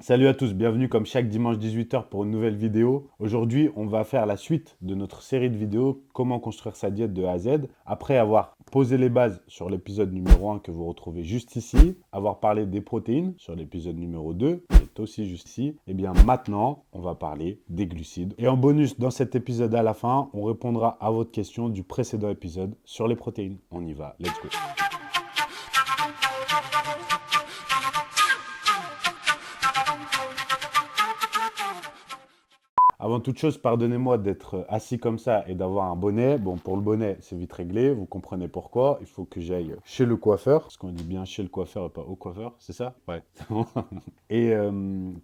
Salut à tous, bienvenue comme chaque dimanche 18h pour une nouvelle vidéo. Aujourd'hui, on va faire la suite de notre série de vidéos Comment construire sa diète de A à Z. Après avoir posé les bases sur l'épisode numéro 1 que vous retrouvez juste ici, avoir parlé des protéines sur l'épisode numéro 2, qui est aussi juste ici, et bien maintenant, on va parler des glucides. Et en bonus, dans cet épisode à la fin, on répondra à votre question du précédent épisode sur les protéines. On y va, let's go. Avant toute chose, pardonnez-moi d'être assis comme ça et d'avoir un bonnet. Bon, pour le bonnet, c'est vite réglé, vous comprenez pourquoi. Il faut que j'aille chez le coiffeur, parce qu'on dit bien chez le coiffeur et pas au coiffeur, c'est ça? Ouais. Et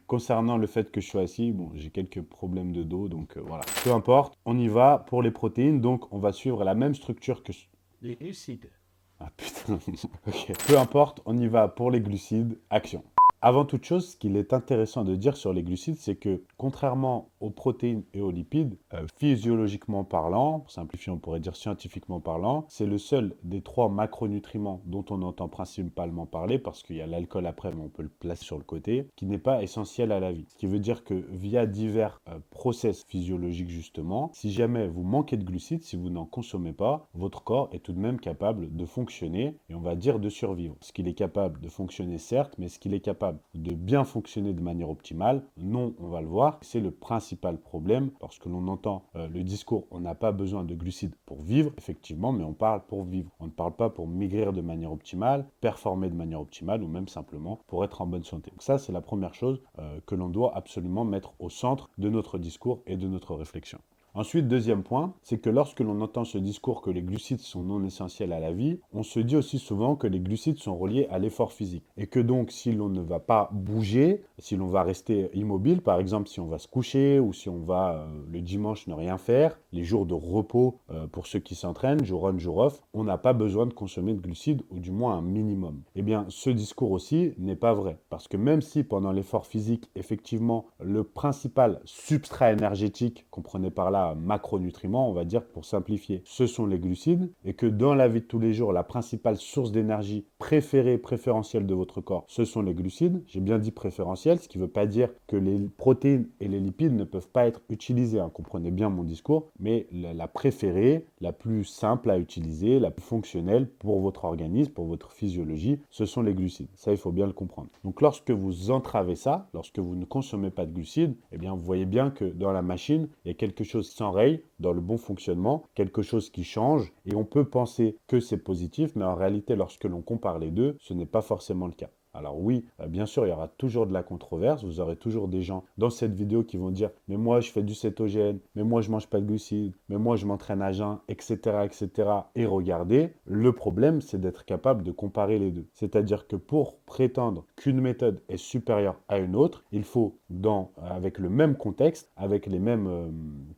concernant le fait que je sois assis, bon, j'ai quelques problèmes de dos, donc voilà. Peu importe, on y va pour les protéines, donc on va suivre la même structure que... Les glucides. Ah putain, ok. Peu importe, on y va pour les glucides, action. Avant toute chose, ce qu'il est intéressant de dire sur les glucides, c'est que contrairement aux protéines et aux lipides, physiologiquement parlant, pour simplifier, on pourrait dire scientifiquement parlant, c'est le seul des trois macronutriments dont on entend principalement parler, parce qu'il y a l'alcool après, mais on peut le placer sur le côté, qui n'est pas essentiel à la vie. Ce qui veut dire que via divers process physiologiques justement, si jamais vous manquez de glucides, si vous n'en consommez pas, votre corps est tout de même capable de fonctionner, et on va dire de survivre. Ce qu'il est capable de fonctionner certes, mais ce qu'il est capable de bien fonctionner de manière optimale, non, on va le voir. C'est le principal problème lorsque l'on entend le discours on n'a pas besoin de glucides pour vivre, effectivement, mais on parle pour vivre. On ne parle pas pour maigrir de manière optimale, performer de manière optimale ou même simplement pour être en bonne santé. Donc ça, c'est la première chose que l'on doit absolument mettre au centre de notre discours et de notre réflexion. Ensuite, deuxième point, c'est que lorsque l'on entend ce discours que les glucides sont non essentiels à la vie, on se dit aussi souvent que les glucides sont reliés à l'effort physique. Et que donc, si l'on ne va pas bouger, si l'on va rester immobile, par exemple, si on va se coucher ou si on va le dimanche ne rien faire, les jours de repos pour ceux qui s'entraînent, jour on, jour off, on n'a pas besoin de consommer de glucides ou du moins un minimum. Eh bien, ce discours aussi n'est pas vrai. Parce que même si pendant l'effort physique, effectivement, le principal substrat énergétique, comprenez par là macronutriments, on va dire pour simplifier, ce sont les glucides, et que dans la vie de tous les jours, la principale source d'énergie préférentielle de votre corps, ce sont les glucides. J'ai bien dit préférentiel, ce qui ne veut pas dire que les protéines et les lipides ne peuvent pas être utilisés, hein, comprenez bien mon discours, mais la préférée, la plus simple à utiliser, la plus fonctionnelle pour votre organisme, pour votre physiologie, ce sont les glucides. Ça, il faut bien le comprendre. Donc lorsque vous entravez ça, lorsque vous ne consommez pas de glucides, eh bien vous voyez bien que dans la machine, il y a quelque chose qui s'enraye dans le bon fonctionnement, quelque chose qui change, et on peut penser que c'est positif, mais en réalité, lorsque l'on compare les deux, ce n'est pas forcément le cas. Alors oui, bien sûr, il y aura toujours de la controverse. Vous aurez toujours des gens dans cette vidéo qui vont dire « Mais moi, je fais du cétogène, mais moi, je mange pas de glucides, mais moi, je m'entraîne à jeun, etc. etc. » Et regardez, le problème, c'est d'être capable de comparer les deux. C'est-à-dire que pour prétendre qu'une méthode est supérieure à une autre, il faut, avec le même contexte, avec les mêmes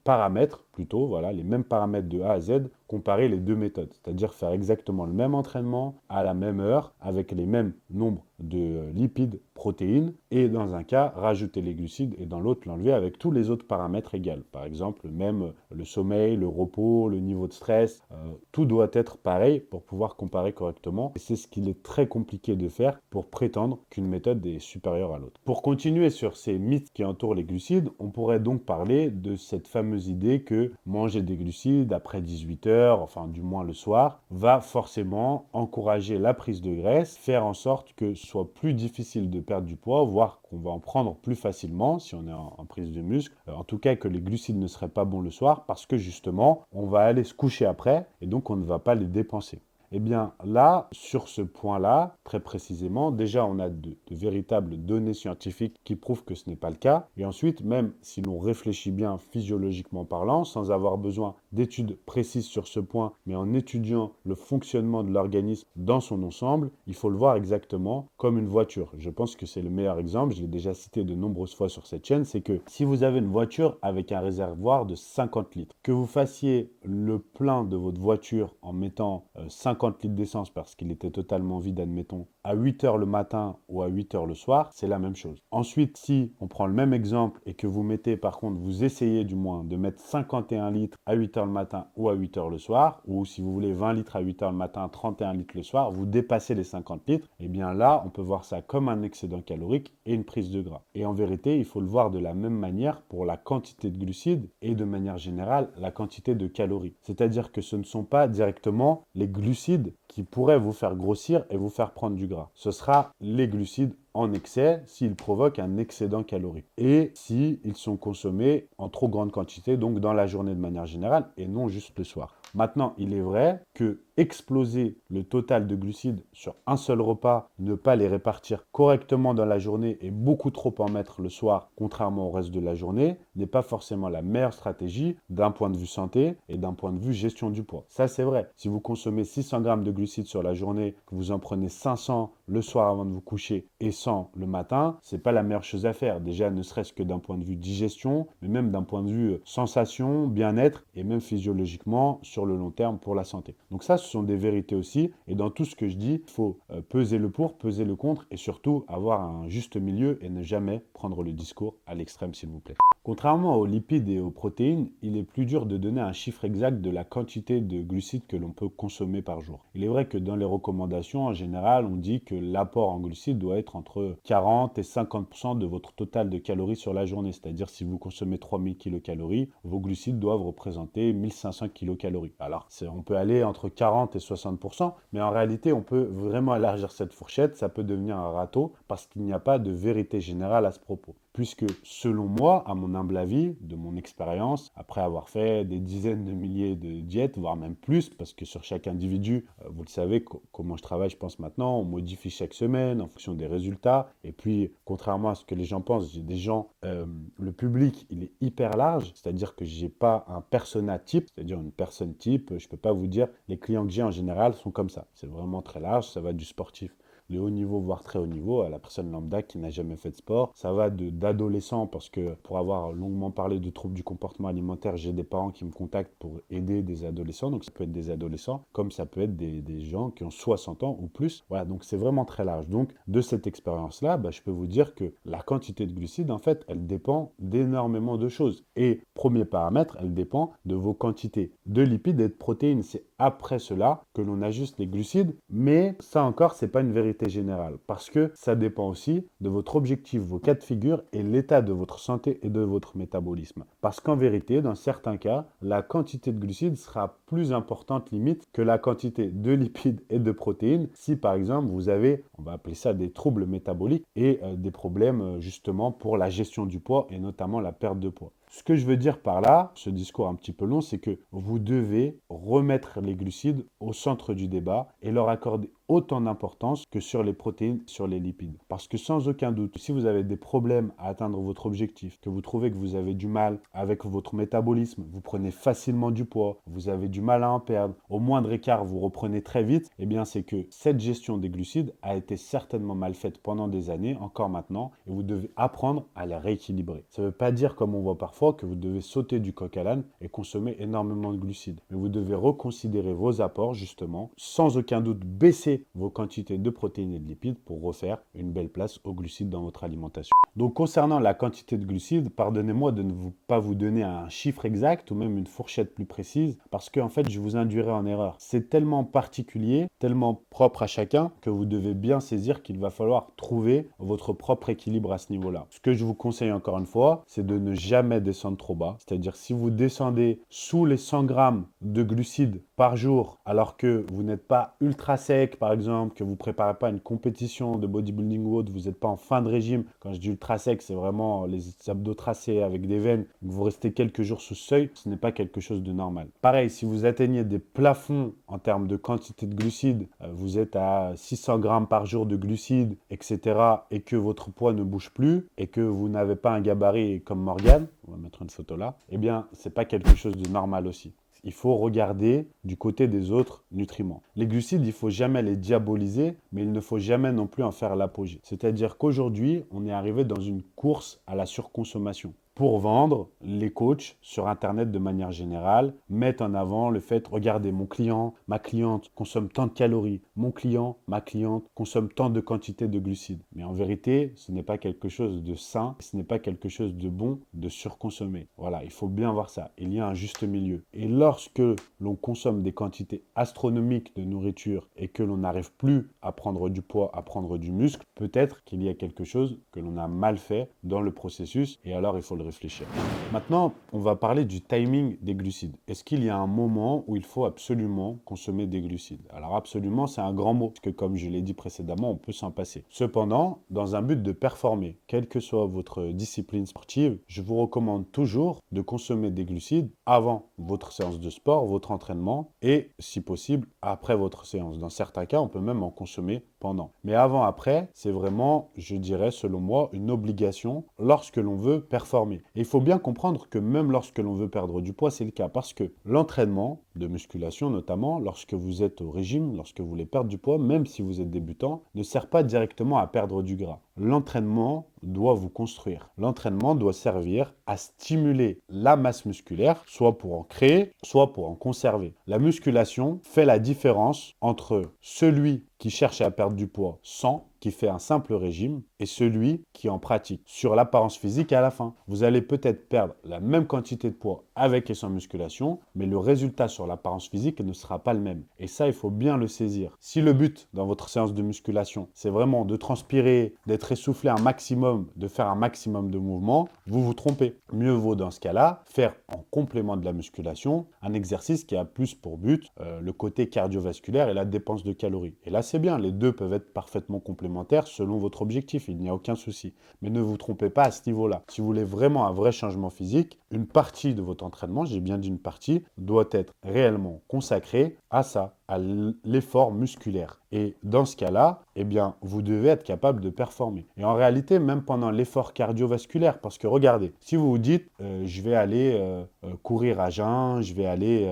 paramètres, plutôt, voilà, les mêmes paramètres de A à Z, comparer les deux méthodes. C'est-à-dire faire exactement le même entraînement à la même heure, avec les mêmes nombres de lipides, protéines, et dans un cas, rajouter les glucides et dans l'autre, l'enlever avec tous les autres paramètres égaux. Par exemple, même le sommeil, le repos, le niveau de stress, tout doit être pareil pour pouvoir comparer correctement. Et c'est ce qu'il est très compliqué de faire pour prétendre qu'une méthode est supérieure à l'autre. Pour continuer sur ces mythes qui entourent les glucides, on pourrait donc parler de cette fameuse idée que manger des glucides après 18 heures, enfin du moins le soir, va forcément encourager la prise de graisse, faire en sorte que ce soit plus difficile de perdre du poids, voire qu'on va en prendre plus facilement si on est en prise de muscle. En tout cas, que les glucides ne seraient pas bons le soir parce que justement, on va aller se coucher après et donc on ne va pas les dépenser. Eh bien là, sur ce point-là, très précisément, déjà on a de véritables données scientifiques qui prouvent que ce n'est pas le cas. Et ensuite, même si l'on réfléchit bien physiologiquement parlant, sans avoir besoin d'études précises sur ce point, mais en étudiant le fonctionnement de l'organisme dans son ensemble, il faut le voir exactement comme une voiture. Je pense que c'est le meilleur exemple, je l'ai déjà cité de nombreuses fois sur cette chaîne, c'est que si vous avez une voiture avec un réservoir de 50 litres, que vous fassiez le plein de votre voiture en mettant 50 litres d'essence parce qu'il était totalement vide, admettons, à 8 heures le matin ou à 8 heures le soir, c'est la même chose. Ensuite, si on prend le même exemple et que vous mettez, par contre, vous essayez du moins de mettre 51 litres à 8 heures heures le matin ou à 8 heures le soir, ou si vous voulez 20 litres à 8 heures le matin, 31 litres le soir, vous dépassez les 50 litres, et bien là, on peut voir ça comme un excédent calorique et une prise de gras. Et en vérité, il faut le voir de la même manière pour la quantité de glucides et de manière générale, la quantité de calories. C'est-à-dire que ce ne sont pas directement les glucides qui pourraient vous faire grossir et vous faire prendre du gras. Ce sera les glucides en excès s'ils provoquent un excédent calorique et s'ils sont consommés en trop grande quantité, donc dans la journée de manière générale et non juste le soir. Maintenant, il est vrai que exploser le total de glucides sur un seul repas, ne pas les répartir correctement dans la journée et beaucoup trop en mettre le soir, contrairement au reste de la journée, n'est pas forcément la meilleure stratégie d'un point de vue santé et d'un point de vue gestion du poids. Ça, c'est vrai. Si vous consommez 600 grammes de glucides sur la journée, que vous en prenez 500 le soir avant de vous coucher et 100 le matin, c'est pas la meilleure chose à faire. Déjà, ne serait-ce que d'un point de vue digestion, mais même d'un point de vue sensation, bien-être et même physiologiquement sur le long terme pour la santé. Donc ça, ce sont des vérités aussi. Et dans tout ce que je dis, il faut peser le pour, peser le contre et surtout avoir un juste milieu et ne jamais prendre le discours à l'extrême, s'il vous plaît. Contrairement aux lipides et aux protéines, il est plus dur de donner un chiffre exact de la quantité de glucides que l'on peut consommer par jour. Il est vrai que dans les recommandations, en général, on dit que l'apport en glucides doit être entre 40 et 50% de votre total de calories sur la journée. C'est-à-dire si vous consommez 3000 kilocalories, vos glucides doivent représenter 1500 kilocalories. Alors, on peut aller entre 40 et 60%, mais en réalité, on peut vraiment élargir cette fourchette. Ça peut devenir un râteau parce qu'il n'y a pas de vérité générale à ce propos. Puisque selon moi, à mon humble avis, de mon expérience, après avoir fait des dizaines de milliers de diètes, voire même plus, parce que sur chaque individu, vous le savez, comment je travaille, je pense maintenant, on modifie chaque semaine en fonction des résultats. Et puis, contrairement à ce que les gens pensent, j'ai des gens, le public, il est hyper large, c'est-à-dire que j'ai pas un persona type, c'est-à-dire une personne type, je peux pas vous dire, les clients que j'ai en général sont comme ça. C'est vraiment très large, ça va du sportif de haut niveau, voire très haut niveau, à la personne lambda qui n'a jamais fait de sport. Ça va d'adolescents, parce que pour avoir longuement parlé de troubles du comportement alimentaire, j'ai des parents qui me contactent pour aider des adolescents. Donc ça peut être des adolescents, comme ça peut être des gens qui ont 60 ans ou plus. Voilà, donc c'est vraiment très large. Donc de cette expérience-là, je peux vous dire que la quantité de glucides, en fait, elle dépend d'énormément de choses. Et premier paramètre, elle dépend de vos quantités de lipides et de protéines. C'est après cela que l'on ajuste les glucides, mais ça encore, c'est pas une vérité générale parce que ça dépend aussi de votre objectif, vos cas de figure et l'état de votre santé et de votre métabolisme. Parce qu'en vérité, dans certains cas, la quantité de glucides sera plus importante limite que la quantité de lipides et de protéines si par exemple vous avez, on va appeler ça des troubles métaboliques et des problèmes justement pour la gestion du poids et notamment la perte de poids. Ce que je veux dire par là, ce discours un petit peu long, c'est que vous devez remettre les glucides au centre du débat et leur accorder autant d'importance que sur les protéines, sur les lipides. Parce que sans aucun doute, si vous avez des problèmes à atteindre votre objectif, que vous trouvez que vous avez du mal avec votre métabolisme, vous prenez facilement du poids, vous avez du mal à en perdre, au moindre écart, vous reprenez très vite, eh bien c'est que cette gestion des glucides a été certainement mal faite pendant des années, encore maintenant, et vous devez apprendre à la rééquilibrer. Ça ne veut pas dire, comme on voit parfois, que vous devez sauter du coq à l'âne et consommer énormément de glucides. Mais vous devez reconsidérer vos apports, justement, sans aucun doute baisser vos quantités de protéines et de lipides pour refaire une belle place aux glucides dans votre alimentation. Donc concernant la quantité de glucides, pardonnez-moi de ne pas vous donner un chiffre exact ou même une fourchette plus précise parce qu'en fait je vous induirai en erreur. C'est tellement particulier, tellement propre à chacun que vous devez bien saisir qu'il va falloir trouver votre propre équilibre à ce niveau-là. Ce que je vous conseille encore une fois, c'est de ne jamais descendre trop bas. C'est-à-dire si vous descendez sous les 100 grammes de glucides par jour alors que vous n'êtes pas ultra sec par exemple, que vous ne préparez pas une compétition de bodybuilding ou autre, vous n'êtes pas en fin de régime. Quand je dis ultra sec, c'est vraiment les abdos tracés avec des veines. Vous restez quelques jours sous seuil, ce n'est pas quelque chose de normal. Pareil, si vous atteignez des plafonds en termes de quantité de glucides, vous êtes à 600 grammes par jour de glucides, etc. et que votre poids ne bouge plus et que vous n'avez pas un gabarit comme Morgane, on va mettre une photo là, eh bien, ce n'est pas quelque chose de normal aussi. Il faut regarder du côté des autres nutriments. Les glucides, il ne faut jamais les diaboliser, mais il ne faut jamais non plus en faire l'apogée. C'est-à-dire qu'aujourd'hui, on est arrivé dans une course à la surconsommation. pour vendre, les coachs sur Internet de manière générale mettent en avant le fait, regardez, mon client, ma cliente consomme tant de calories, mon client, ma cliente consomme tant de quantité de glucides. Mais en vérité, ce n'est pas quelque chose de sain, ce n'est pas quelque chose de bon de surconsommer. Voilà, il faut bien voir ça. Il y a un juste milieu. Et lorsque l'on consomme des quantités astronomiques de nourriture et que l'on n'arrive plus à prendre du poids, à prendre du muscle, peut-être qu'il y a quelque chose que l'on a mal fait dans le processus et alors il faut le réfléchir. Maintenant, on va parler du timing des glucides. Est-ce qu'il y a un moment où il faut absolument consommer des glucides? Alors absolument, c'est un grand mot, parce que comme je l'ai dit précédemment, on peut s'en passer. Cependant, dans un but de performer, quelle que soit votre discipline sportive, je vous recommande toujours de consommer des glucides avant votre séance de sport, votre entraînement, et si possible, après votre séance. Dans certains cas, on peut même en consommer pendant. Mais avant, après, c'est vraiment, je dirais, selon moi, une obligation lorsque l'on veut performer. Et il faut bien comprendre que même lorsque l'on veut perdre du poids, c'est le cas. Parce que l'entraînement, de musculation notamment, lorsque vous êtes au régime, lorsque vous voulez perdre du poids, même si vous êtes débutant, ne sert pas directement à perdre du gras. L'entraînement doit vous construire. L'entraînement doit servir à stimuler la masse musculaire, soit pour en créer, soit pour en conserver. La musculation fait la différence entre celui qui cherche à perdre du poids sans, qui fait un simple régime, et celui qui en pratique. Sur l'apparence physique à la fin, vous allez peut-être perdre la même quantité de poids avec et sans musculation, mais le résultat sur l'apparence physique ne sera pas le même. Et ça, il faut bien le saisir. Si le but dans votre séance de musculation, c'est vraiment de transpirer, d'être essoufflé un maximum, de faire un maximum de mouvements, vous vous trompez. Mieux vaut dans ce cas-là faire en complément de la musculation un exercice qui a plus pour but le côté cardiovasculaire et la dépense de calories. Et là, c'est bien, les deux peuvent être parfaitement complémentaires selon votre objectif, il n'y a aucun souci. Mais ne vous trompez pas à ce niveau-là. Si vous voulez vraiment un vrai changement physique, une partie de votre entraînement, j'ai bien dit une partie, doit être réellement consacrée à ça, à l'effort musculaire. Et dans ce cas-là, eh bien, vous devez être capable de performer. Et en réalité, même pendant l'effort cardiovasculaire, parce que regardez, si vous vous dites, je vais aller courir à jeun, je vais aller,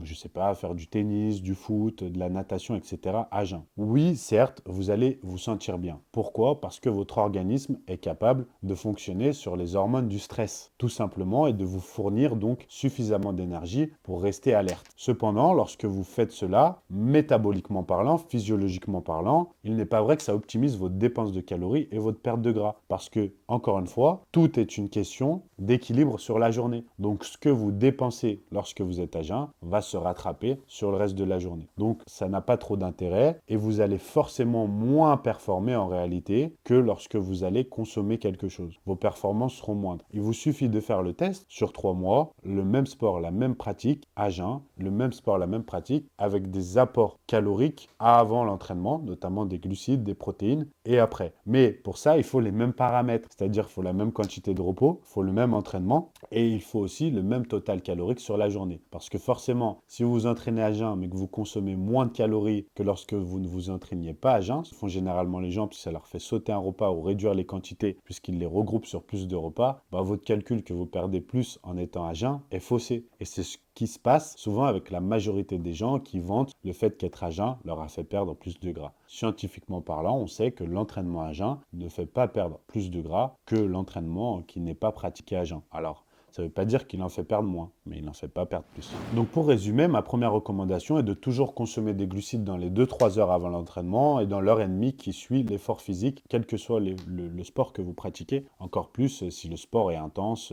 je ne sais pas, faire du tennis, du foot, de la natation, etc. à jeun. Oui, certes, vous allez vous sentir bien. Pourquoi? Parce que votre organisme est capable de fonctionner sur les hormones du stress, tout simplement, et de vous fournir donc suffisamment d'énergie pour rester alerte. Cependant, lorsque vous faites cela, métaboliquement parlant, physiologiquement parlant, il n'est pas vrai que ça optimise votre dépense de calories et votre perte de gras. Parce que, encore une fois, tout est une question d'équilibre sur la journée. Donc, ce que vous dépensez lorsque vous êtes à jeun va se rattraper sur le reste de la journée. Donc, ça n'a pas trop d'intérêt et vous allez forcément moins performer en réalité que lorsque vous allez consommer quelque chose. Vos performances seront moindres. Il vous suffit de faire le test sur 3 mois, le même sport, la même pratique à jeun, le même sport, la même pratique avec des apports caloriques avant l'entraînement, notamment des glucides, des protéines et après. Mais pour ça, il faut les mêmes paramètres, c'est-à-dire il faut la même quantité de repos, il faut le même entraînement et il faut aussi le même total calorique sur la journée. Parce que forcément, si vous vous entraînez à jeun mais que vous consommez moins de calories que lorsque vous ne vous entraîniez pas à jeun, ce font généralement les gens, puis ça leur fait sauter un repas ou réduire les quantités puisqu'ils les regroupent sur plus de repas, votre calcul que vous perdez plus en étant à jeun est faussé. Et c'est ce qui se passe souvent avec la majorité des gens qui vantent le fait qu'être à jeun leur a fait perdre plus de gras. Scientifiquement parlant, on sait que l'entraînement à jeun ne fait pas perdre plus de gras que l'entraînement qui n'est pas pratiqué à jeun. Alors, ça ne veut pas dire qu'il en fait perdre moins, mais il n'en fait pas perdre plus. Donc pour résumer, ma première recommandation est de toujours consommer des glucides dans les 2-3 heures avant l'entraînement et dans l'heure et demie qui suit l'effort physique, quel que soit le sport que vous pratiquez. Encore plus si le sport est intense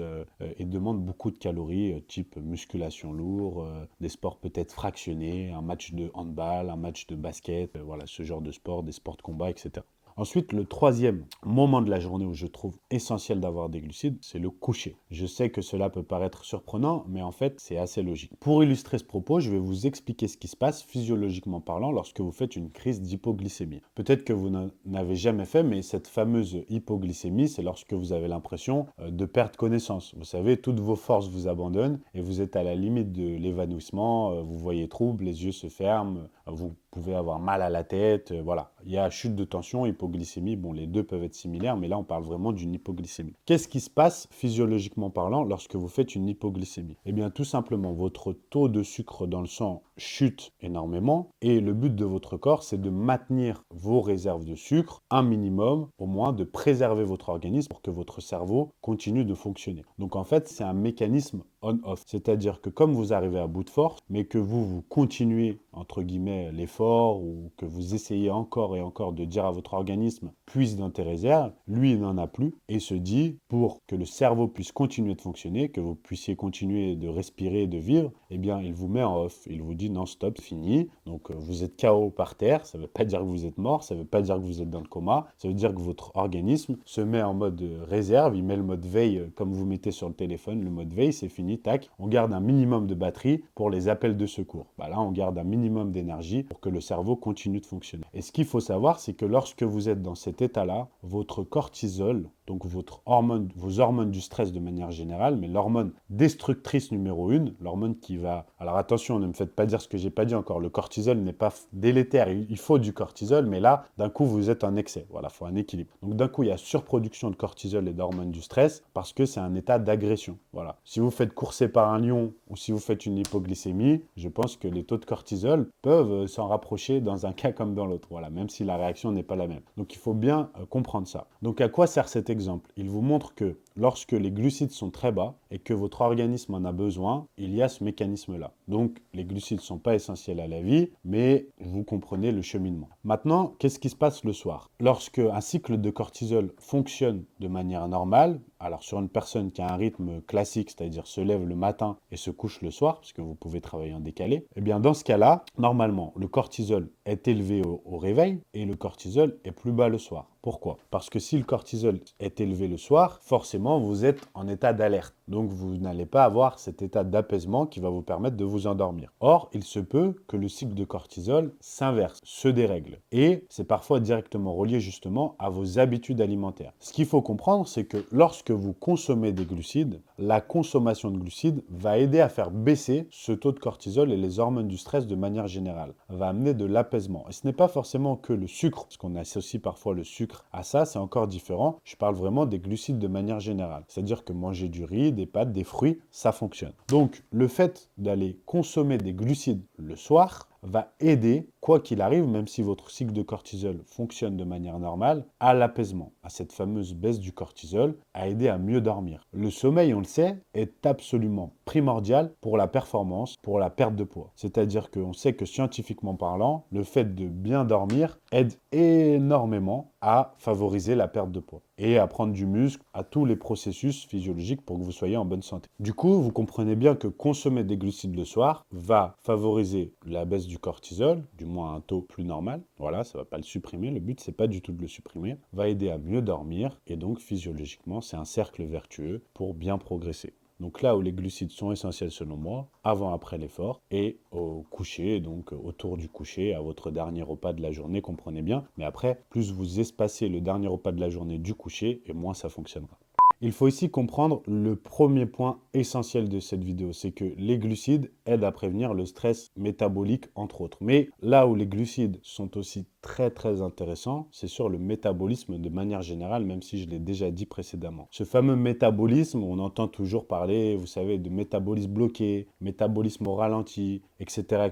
et demande beaucoup de calories, type musculation lourde, des sports peut-être fractionnés, un match de handball, un match de basket, voilà ce genre de sport, des sports de combat, etc. Ensuite, le troisième moment de la journée où je trouve essentiel d'avoir des glucides, c'est le coucher. Je sais que cela peut paraître surprenant, mais en fait, c'est assez logique. Pour illustrer ce propos, je vais vous expliquer ce qui se passe physiologiquement parlant lorsque vous faites une crise d'hypoglycémie. Peut-être que vous n'en avez jamais fait, mais cette fameuse hypoglycémie, c'est lorsque vous avez l'impression de perdre connaissance. Vous savez, toutes vos forces vous abandonnent et vous êtes à la limite de l'évanouissement, vous voyez trouble, les yeux se ferment, vous pouvez avoir mal à la tête, voilà. Il y a chute de tension, hypoglycémie, bon les deux peuvent être similaires, mais là on parle vraiment d'une hypoglycémie. Qu'est-ce qui se passe physiologiquement parlant lorsque vous faites une hypoglycémie? Eh bien tout simplement, votre taux de sucre dans le sang chute énormément et le but de votre corps, c'est de maintenir vos réserves de sucre un minimum, au moins de préserver votre organisme pour que votre cerveau continue de fonctionner. Donc en fait, c'est un mécanisme on-off, c'est-à-dire que comme vous arrivez à bout de force, mais que vous continuez, entre guillemets, l'effort ou que vous essayez encore et encore de dire à votre organisme, puise dans tes réserves, lui, il n'en a plus et se dit, pour que le cerveau puisse continuer de fonctionner, que vous puissiez continuer de respirer et de vivre, eh bien, il vous met en off. Il vous dit non, stop, fini. Donc, vous êtes KO par terre. Ça ne veut pas dire que vous êtes mort. Ça ne veut pas dire que vous êtes dans le coma. Ça veut dire que votre organisme se met en mode réserve. Il met le mode veille comme vous mettez sur le téléphone. Le mode veille, c'est fini. Tac. On garde un minimum de batterie pour les appels de secours. Bah là, on garde un minimum d'énergie pour que le cerveau continue de fonctionner. Et ce qu'il faut savoir, c'est que lorsque vous êtes dans cet état-là, votre cortisol, donc vos hormones du stress de manière générale, mais l'hormone destructrice numéro 1, l'hormone qui va... Alors attention, ne me faites pas dire ce que j'ai pas dit encore, le cortisol n'est pas délétère, il faut du cortisol, mais là, d'un coup, vous êtes en excès. Voilà, il faut un équilibre. Donc d'un coup, il y a surproduction de cortisol et d'hormones du stress parce que c'est un état d'agression. Voilà. Si vous faites courser par un lion ou si vous faites une hypoglycémie, je pense que les taux de cortisol peuvent s'en rapprocher dans un cas comme dans l'autre. Voilà, même si la réaction n'est pas la même. Donc il faut bien comprendre ça. Donc à quoi sert cet exemple? Il vous montre que lorsque les glucides sont très bas et que votre organisme en a besoin, il y a ce mécanisme-là. Donc les glucides ne sont pas essentiels à la vie, mais vous comprenez le cheminement. Maintenant, qu'est-ce qui se passe le soir? Lorsque un cycle de cortisol fonctionne de manière normale, alors sur une personne qui a un rythme classique, c'est-à-dire se lève le matin et se couche le soir, parce que vous pouvez travailler en décalé, eh bien dans ce cas-là, normalement, le cortisol est élevé au réveil et le cortisol est plus bas le soir. Pourquoi? Parce que si le cortisol est élevé le soir, forcément, vous êtes en état d'alerte. Donc, vous n'allez pas avoir cet état d'apaisement qui va vous permettre de vous endormir. Or, il se peut que le cycle de cortisol s'inverse, se dérègle. Et c'est parfois directement relié justement à vos habitudes alimentaires. Ce qu'il faut comprendre, c'est que lorsque vous consommez des glucides, la consommation de glucides va aider à faire baisser ce taux de cortisol et les hormones du stress de manière générale, va amener de l'apaisement. Et ce n'est pas forcément que le sucre, parce qu'on associe parfois le sucre à ça, c'est encore différent. Je parle vraiment des glucides de manière générale. C'est-à-dire que manger du riz, des pâtes, des fruits, ça fonctionne. Donc, le fait d'aller consommer des glucides le soir va aider, quoi qu'il arrive, même si votre cycle de cortisol fonctionne de manière normale, à l'apaisement, à cette fameuse baisse du cortisol, à aider à mieux dormir. Le sommeil, on le sait, est absolument primordial pour la performance, pour la perte de poids. C'est-à-dire qu'on sait que scientifiquement parlant, le fait de bien dormir aide énormément à favoriser la perte de poids et à prendre du muscle, à tous les processus physiologiques pour que vous soyez en bonne santé. Du coup, vous comprenez bien que consommer des glucides le soir va favoriser la baisse du cortisol, du moins à un taux plus normal. Voilà, ça ne va pas le supprimer. Le but, c'est pas du tout de le supprimer. Va aider à mieux dormir et donc physiologiquement, c'est un cercle vertueux pour bien progresser. Donc là où les glucides sont essentiels selon moi, avant, après l'effort et au coucher, donc autour du coucher, à votre dernier repas de la journée, comprenez bien. Mais après, plus vous espacez le dernier repas de la journée du coucher, et moins ça fonctionnera. Il faut ici comprendre le premier point essentiel de cette vidéo, c'est que les glucides aident à prévenir le stress métabolique, entre autres. Mais là où les glucides sont aussi très intéressants, c'est sur le métabolisme de manière générale, même si je l'ai déjà dit précédemment. Ce fameux métabolisme, on entend toujours parler, vous savez, de métabolisme bloqué, métabolisme au ralenti, etc.,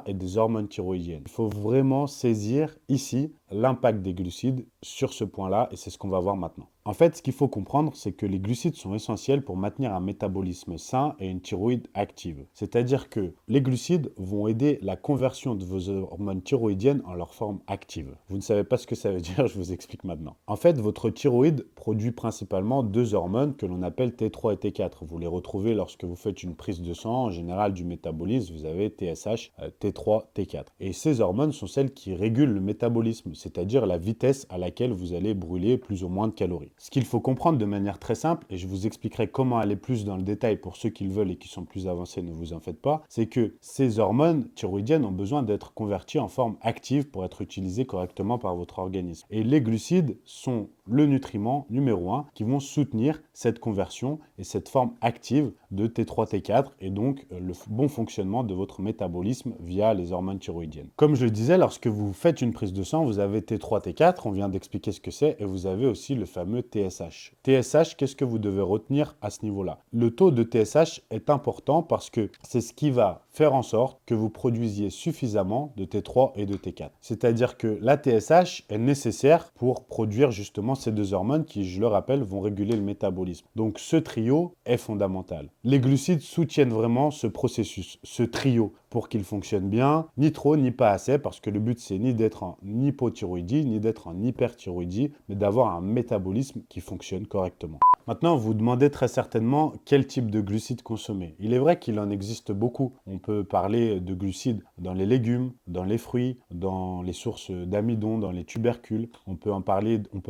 et des hormones thyroïdiennes. Il faut vraiment saisir ici l'impact des glucides sur ce point-là, et c'est ce qu'on va voir maintenant. En fait, ce qu'il faut comprendre, c'est que les glucides sont essentiels pour maintenir un métabolisme sain et une thyroïde active. C'est-à-dire que les glucides vont aider la conversion de vos hormones thyroïdiennes en leur forme active. Vous ne savez pas ce que ça veut dire, je vous explique maintenant. En fait, votre thyroïde produit principalement deux hormones que l'on appelle T3 et T4. Vous les retrouvez lorsque vous faites une prise de sang, en général du métabolisme, vous avez TSH, T3, T4. Et ces hormones sont celles qui régulent le métabolisme, c'est-à-dire la vitesse à laquelle vous allez brûler plus ou moins de calories. Ce qu'il faut comprendre de manière très simple, et je vous expliquerai comment aller plus dans le détail pour ceux qui le veulent et qui sont plus avancés, ne vous en faites pas, c'est que ces hormones thyroïdiennes ont besoin d'être converties en forme active pour être utilisées correctement par votre organisme. Et les glucides sont le nutriment numéro 1 qui vont soutenir cette conversion et cette forme active de T3, T4 et donc le bon fonctionnement de votre métabolisme via les hormones thyroïdiennes. Comme je le disais, lorsque vous faites une prise de sang, vous avez T3, T4, on vient d'expliquer ce que c'est, et vous avez aussi le fameux TSH. TSH, qu'est-ce que vous devez retenir à ce niveau-là? Le taux de TSH est important parce que c'est ce qui va faire en sorte que vous produisiez suffisamment de T3 et de T4. C'est-à-dire que la TSH est nécessaire pour produire justement ces deux hormones qui, je le rappelle, vont réguler le métabolisme. Donc ce trio est fondamental. Les glucides soutiennent vraiment ce processus, ce trio, pour qu'il fonctionne bien, ni trop ni pas assez, parce que le but c'est ni d'être en hypothyroïdie, ni d'être en hyperthyroïdie, mais d'avoir un métabolisme qui fonctionne correctement. Maintenant, vous demandez très certainement quel type de glucides consommer. Il est vrai qu'il en existe beaucoup. On peut parler de glucides dans les légumes, dans les fruits, dans les sources d'amidon, dans les tubercules. On peut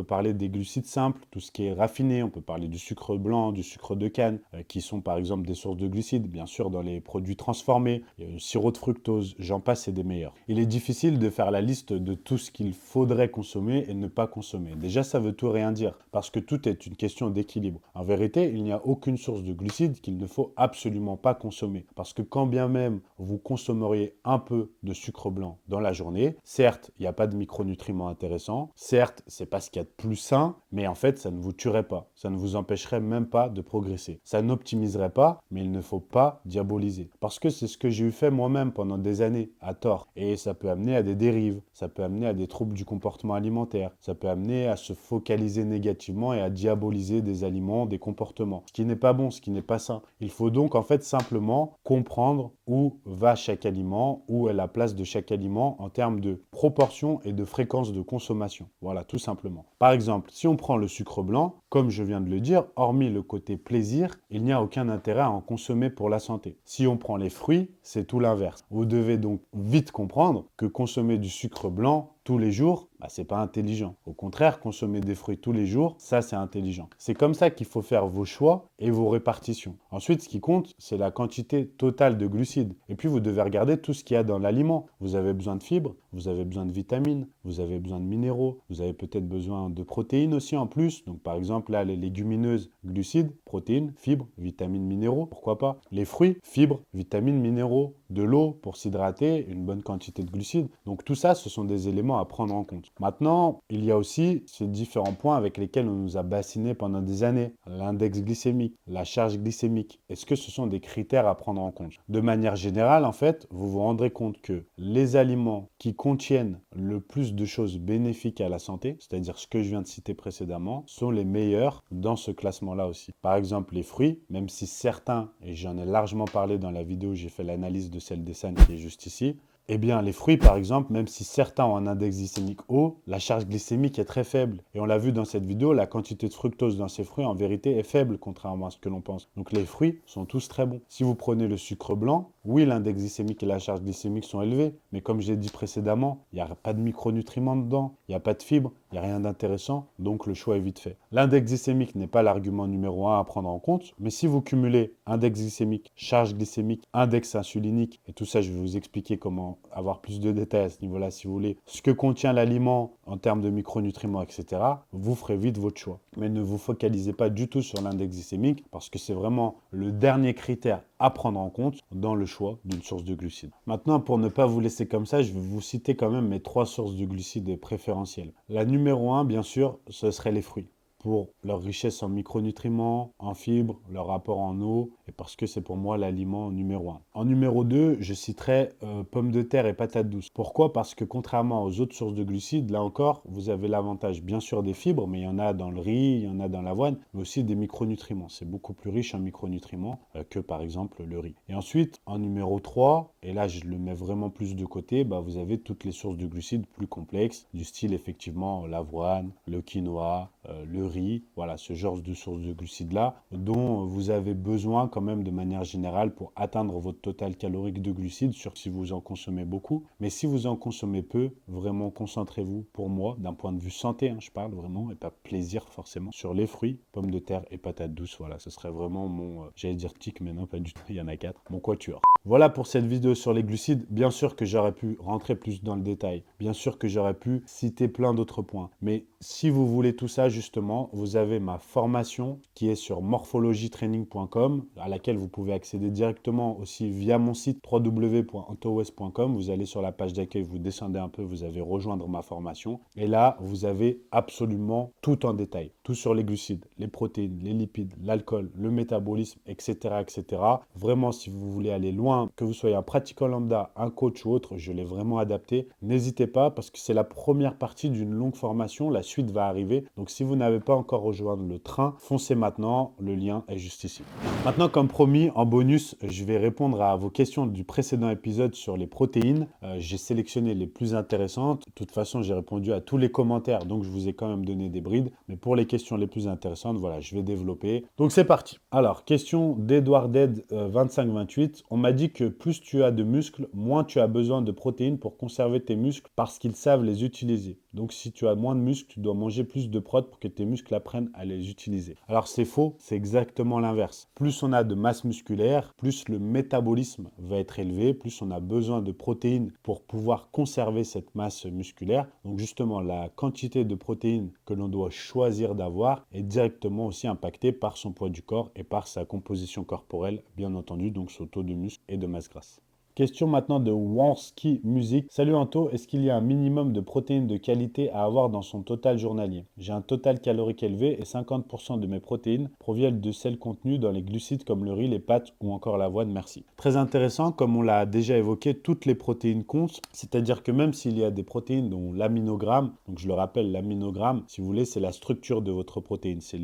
parler des glucides simples, tout ce qui est raffiné. On peut parler du sucre blanc, du sucre de canne, qui sont par exemple des sources de glucides. Bien sûr, dans les produits transformés, il y a le sirop de fructose, j'en passe et des meilleurs. Il est difficile de faire la liste de tout ce qu'il faudrait consommer et ne pas consommer. Déjà, ça veut tout et rien dire, parce que tout est une question d'équilibre. En vérité, il n'y a aucune source de glucides qu'il ne faut absolument pas consommer. Parce que quand bien même vous consommeriez un peu de sucre blanc dans la journée, certes, il n'y a pas de micronutriments intéressants, certes, c'est pas ce qu'il y a de plus sain, mais en fait, ça ne vous tuerait pas. Ça ne vous empêcherait même pas de progresser. Ça n'optimiserait pas, mais il ne faut pas diaboliser. Parce que c'est ce que j'ai eu fait moi-même pendant des années, à tort. Et ça peut amener à des dérives, ça peut amener à des troubles du comportement alimentaire, ça peut amener à se focaliser négativement et à diaboliser des aliments, des comportements. Ce qui n'est pas bon, ce qui n'est pas sain. Il faut donc en fait simplement comprendre où va chaque aliment, où est la place de chaque aliment en termes de proportion et de fréquence de consommation. Voilà, tout simplement. Par exemple, si on prend le sucre blanc, comme je viens de le dire, hormis le côté plaisir, il n'y a aucun intérêt à en consommer pour la santé. Si on prend les fruits, c'est tout l'inverse. Vous devez donc vite comprendre que consommer du sucre blanc tous les jours, c'est pas intelligent. Au contraire, consommer des fruits tous les jours, ça c'est intelligent. C'est comme ça qu'il faut faire vos choix et vos répartitions. Ensuite, ce qui compte, c'est la quantité totale de glucides. Et puis, vous devez regarder tout ce qu'il y a dans l'aliment. Vous avez besoin de fibres, vous avez besoin de vitamines, vous avez besoin de minéraux, vous avez peut-être besoin de protéines aussi en plus. Donc, par exemple, là, les légumineuses, glucides, protéines, fibres, vitamines, minéraux, pourquoi pas. Les fruits, fibres, vitamines, minéraux, de l'eau pour s'hydrater, une bonne quantité de glucides. Donc, tout ça, ce sont des éléments à prendre en compte. Maintenant, il y a aussi ces différents points avec lesquels on nous a bassinés pendant des années. L'index glycémique, la charge glycémique. Est-ce que ce sont des critères à prendre en compte? De manière générale, en fait, vous vous rendrez compte que les aliments qui contiennent le plus de choses bénéfiques à la santé, c'est-à-dire ce que je viens de citer précédemment, sont les meilleurs dans ce classement-là aussi. Par exemple, les fruits, même si certains, et j'en ai largement parlé dans la vidéo, j'ai fait l'analyse de celle des SAN qui est juste ici, eh bien, les fruits, par exemple, même si certains ont un index glycémique haut, la charge glycémique est très faible. Et on l'a vu dans cette vidéo, la quantité de fructose dans ces fruits, en vérité, est faible, contrairement à ce que l'on pense. Donc, les fruits sont tous très bons. Si vous prenez le sucre blanc, oui, l'index glycémique et la charge glycémique sont élevés. Mais comme j'ai dit précédemment, il n'y a pas de micronutriments dedans, il n'y a pas de fibres, il n'y a rien d'intéressant, donc le choix est vite fait. L'index glycémique n'est pas l'argument numéro 1 à prendre en compte, mais si vous cumulez index glycémique, charge glycémique, index insulinique, et tout ça, je vais vous expliquer comment avoir plus de détails à ce niveau-là si vous voulez, ce que contient l'aliment en termes de micronutriments, etc., vous ferez vite votre choix. Mais ne vous focalisez pas du tout sur l'index glycémique parce que c'est vraiment le dernier critère à prendre en compte dans le choix d'une source de glucides. Maintenant, pour ne pas vous laisser comme ça, je vais vous citer quand même mes 3 sources de glucides préférentielles. La numéro 1, bien sûr, ce serait les fruits, pour leur richesse en micronutriments, en fibres, leur rapport en eau, et parce que c'est pour moi l'aliment numéro 1. En numéro 2, je citerai pommes de terre et patates douces. Pourquoi? Parce que contrairement aux autres sources de glucides, là encore, vous avez l'avantage bien sûr des fibres, mais il y en a dans le riz, il y en a dans l'avoine, mais aussi des micronutriments. C'est beaucoup plus riche en micronutriments que par exemple le riz. Et ensuite, en numéro 3, et là je le mets vraiment plus de côté, vous avez toutes les sources de glucides plus complexes, du style effectivement l'avoine, le quinoa, le riz, voilà, ce genre de sources de glucides-là, dont vous avez besoin quand même de manière générale pour atteindre votre total calorique de glucides, surtout si vous en consommez beaucoup. Mais si vous en consommez peu, vraiment concentrez-vous, pour moi, d'un point de vue santé, je parle vraiment, et pas plaisir forcément, sur les fruits, pommes de terre et patates douces. Voilà, ce serait vraiment mon, j'allais dire tic, mais non, pas du tout, il y en a 4, mon quatuor. Voilà pour cette vidéo sur les glucides. Bien sûr que j'aurais pu rentrer plus dans le détail. Bien sûr que j'aurais pu citer plein d'autres points. Mais si vous voulez tout ça, justement, maintenant, vous avez ma formation qui est sur morphologytraining.com, à laquelle vous pouvez accéder directement aussi via mon site www.antowest.com. Vous allez sur la page d'accueil, vous descendez un peu, vous avez rejoindre ma formation. Et là, vous avez absolument tout en détail. Tout sur les glucides, les protéines, les lipides, l'alcool, le métabolisme, etc., etc. Vraiment, si vous voulez aller loin, que vous soyez un pratiquant lambda, un coach ou autre, je l'ai vraiment adapté. N'hésitez pas parce que c'est la première partie d'une longue formation. La suite va arriver. Donc, si vous n'avez pas encore rejoint le train, foncez maintenant. Le lien est juste ici. Maintenant, comme promis, en bonus, je vais répondre à vos questions du précédent épisode sur les protéines. J'ai sélectionné les plus intéressantes. De toute façon, j'ai répondu à tous les commentaires, donc je vous ai quand même donné des brides. Mais pour les questions les plus intéressantes, voilà, je vais développer. Donc, c'est parti. Alors, question d'Edouard Dead 2528. On m'a dit que plus tu as de muscles, moins tu as besoin de protéines pour conserver tes muscles parce qu'ils savent les utiliser. Donc, si tu as moins de muscles, tu dois manger plus de prot pour que tes muscles apprennent à les utiliser. Alors, c'est faux, c'est exactement l'inverse. Plus on a de masse musculaire, plus le métabolisme va être élevé, plus on a besoin de protéines pour pouvoir conserver cette masse musculaire. Donc, justement, la quantité de protéines que l'on doit choisir d'avoir est directement aussi impactée par son poids du corps et par sa composition corporelle, bien entendu, donc son taux de muscle et de masse grasse. Question maintenant de Wansky Music. Salut Anto, est-ce qu'il y a un minimum de protéines de qualité à avoir dans son total journalier? J'ai un total calorique élevé et 50% de mes protéines proviennent de celles contenues dans les glucides comme le riz, les pâtes ou encore l'avoine. Merci. Très intéressant, comme on l'a déjà évoqué, toutes les protéines comptent. C'est-à-dire que même s'il y a des protéines dont l'aminogramme, donc je le rappelle, l'aminogramme, si vous voulez, c'est la structure de votre protéine. C'est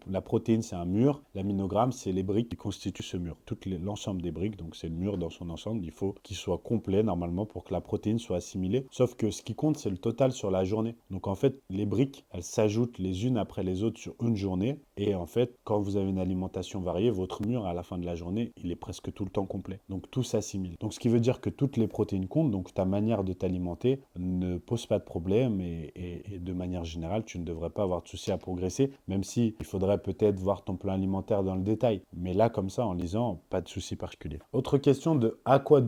la protéine, c'est un mur. L'aminogramme, c'est les briques qui constituent ce mur. L'ensemble des briques, donc c'est le mur dans son ensemble. Il faut qu'il soit complet normalement pour que la protéine soit assimilée. Sauf que ce qui compte, c'est le total sur la journée. Donc en fait, les briques, elles s'ajoutent les unes après les autres sur une journée. Et en fait, quand vous avez une alimentation variée, votre mur, à la fin de la journée, il est presque tout le temps complet. Donc tout s'assimile. Donc ce qui veut dire que toutes les protéines comptent. Donc ta manière de t'alimenter ne pose pas de problème. Et de manière générale, tu ne devrais pas avoir de souci à progresser. Même si il faudrait peut-être voir ton plan alimentaire dans le détail. Mais là, comme ça, en lisant, pas de souci particulier. Autre question de Aquadoud.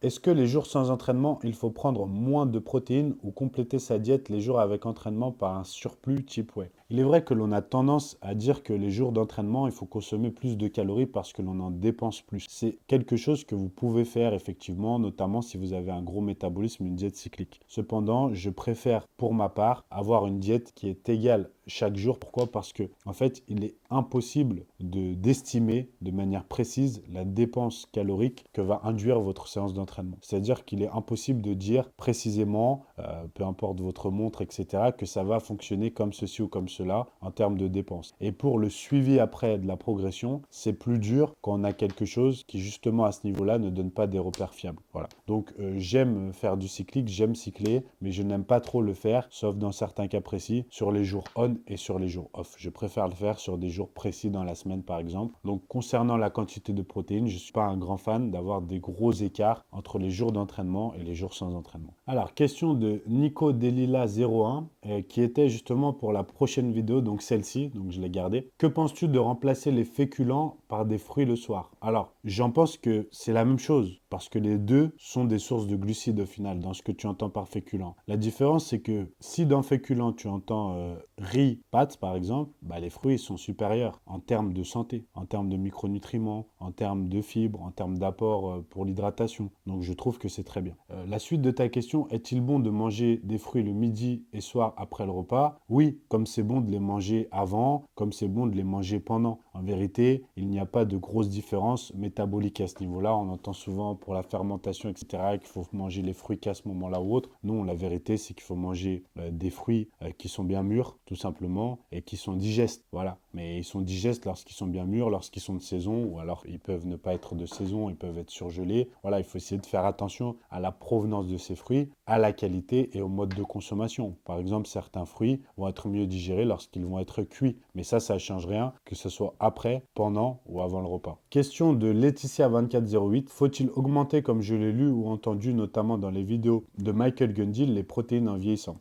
Est-ce que les jours sans entraînement, il faut prendre moins de protéines ou compléter sa diète les jours avec entraînement par un surplus type whey? Il est vrai que l'on a tendance à dire que les jours d'entraînement, il faut consommer plus de calories parce que l'on en dépense plus. C'est quelque chose que vous pouvez faire effectivement, notamment si vous avez un gros métabolisme, une diète cyclique. Cependant, je préfère pour ma part avoir une diète qui est égale chaque jour. Pourquoi? Parce que en fait, il est impossible d'estimer de manière précise la dépense calorique que va induire votre séance d'entraînement. C'est-à-dire qu'il est impossible de dire précisément, peu importe votre montre, etc., que ça va fonctionner comme ceci ou comme cela en termes de dépenses. Et pour le suivi après de la progression, c'est plus dur quand on a quelque chose qui justement à ce niveau-là ne donne pas des repères fiables. Voilà. Donc j'aime faire du cyclique, j'aime cycler, mais je n'aime pas trop le faire, sauf dans certains cas précis, sur les jours on et sur les jours off. Je préfère le faire sur des jours précis dans la semaine par exemple. Donc concernant la quantité de protéines, je ne suis pas un grand fan d'avoir des gros écarts entre les jours d'entraînement et les jours sans entraînement. Alors, question de Nico Delila 01 qui était justement pour la prochaine vidéo, donc celle-ci, donc je l'ai gardée. Que penses-tu de remplacer les féculents par des fruits le soir? Alors, j'en pense que c'est la même chose parce que les deux sont des sources de glucides au final dans ce que tu entends par féculent. La différence, c'est que si dans féculent tu entends riz, pâtes par exemple, bah, les fruits sont supérieurs en termes de santé, en termes de micronutriments, en termes de fibres, en termes d'apport pour l'hydratation. Donc je trouve que c'est très bien. La suite de ta question, est-il bon de manger des fruits le midi et soir après le repas? Oui, comme c'est bon de les manger avant, comme c'est bon de les manger pendant. En vérité, il n'y a pas de grosse différence métabolique à ce niveau-là. On entend souvent pour la fermentation, etc., qu'il faut manger les fruits qu'à ce moment-là ou autre. Non, la vérité, c'est qu'il faut manger des fruits qui sont bien mûrs, tout simplement, et qui sont digestes. Voilà. Mais ils sont digestes lorsqu'ils sont bien mûrs, lorsqu'ils sont de saison, ou alors ils peuvent ne pas être de saison, ils peuvent être surgelés. Voilà, il faut essayer de faire attention à la provenance de ces fruits, à la qualité et au mode de consommation. Par exemple, certains fruits vont être mieux digérés lorsqu'ils vont être cuits. Mais ça ne change rien, que ce soit après, pendant ou avant le repas. Question de Laetitia2408. Faut-il augmenter, comme je l'ai lu ou entendu, notamment dans les vidéos de Michael Gundil, les protéines en vieillissant?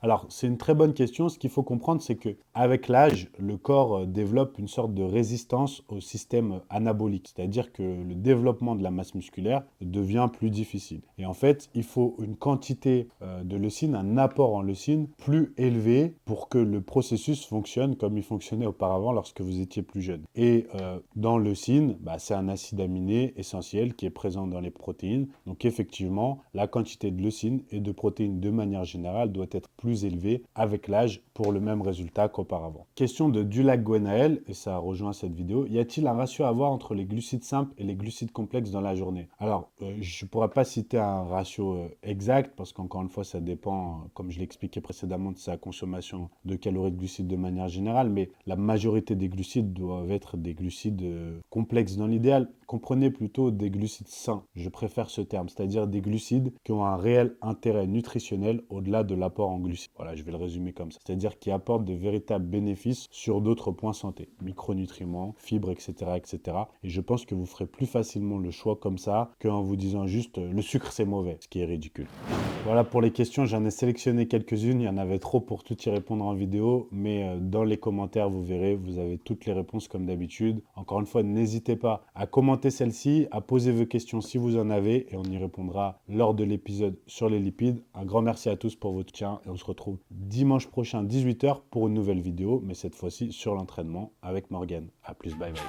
Alors, c'est une très bonne question. Ce qu'il faut comprendre, c'est que avec l'âge, le corps développe une sorte de résistance au système anabolique, c'est-à-dire que le développement de la masse musculaire devient plus difficile. Et en fait, il faut une quantité de leucine, un apport en leucine plus élevé pour que le processus fonctionne comme il fonctionnait auparavant lorsque vous étiez plus jeune. Et dans leucine, c'est un acide aminé essentiel qui est présent dans les protéines. Donc effectivement, la quantité de leucine et de protéines de manière générale doit être plus élevé avec l'âge pour le même résultat qu'auparavant. Question de Dulac Gwenaël, et ça rejoint cette vidéo. Y a-t-il un ratio à avoir entre les glucides simples et les glucides complexes dans la journée? Alors, je ne pourrais pas citer un ratio exact parce qu'encore une fois, ça dépend, comme je l'expliquais précédemment, de sa consommation de calories de glucides de manière générale, mais la majorité des glucides doivent être des glucides complexes dans l'idéal. Comprenez plutôt des glucides sains, je préfère ce terme, c'est-à-dire des glucides qui ont un réel intérêt nutritionnel au-delà de l'apport en glucides. Voilà, je vais le résumer comme ça. C'est-à-dire qui apportent de véritables bénéfices sur d'autres points santé, micronutriments, fibres, etc., etc. Et je pense que vous ferez plus facilement le choix comme ça qu'en vous disant juste le sucre c'est mauvais, ce qui est ridicule. Voilà pour les questions, j'en ai sélectionné quelques-unes, il y en avait trop pour tout y répondre en vidéo, mais dans les commentaires, vous verrez, vous avez toutes les réponses comme d'habitude. Encore une fois, n'hésitez pas à commenter celle-ci, à poser vos questions si vous en avez, et on y répondra lors de l'épisode sur les lipides. Un grand merci à tous pour votre soutien, et on se retrouve dimanche prochain, 18 h, pour une nouvelle vidéo, mais cette fois-ci sur l'entraînement avec Morgane. A plus, bye bye.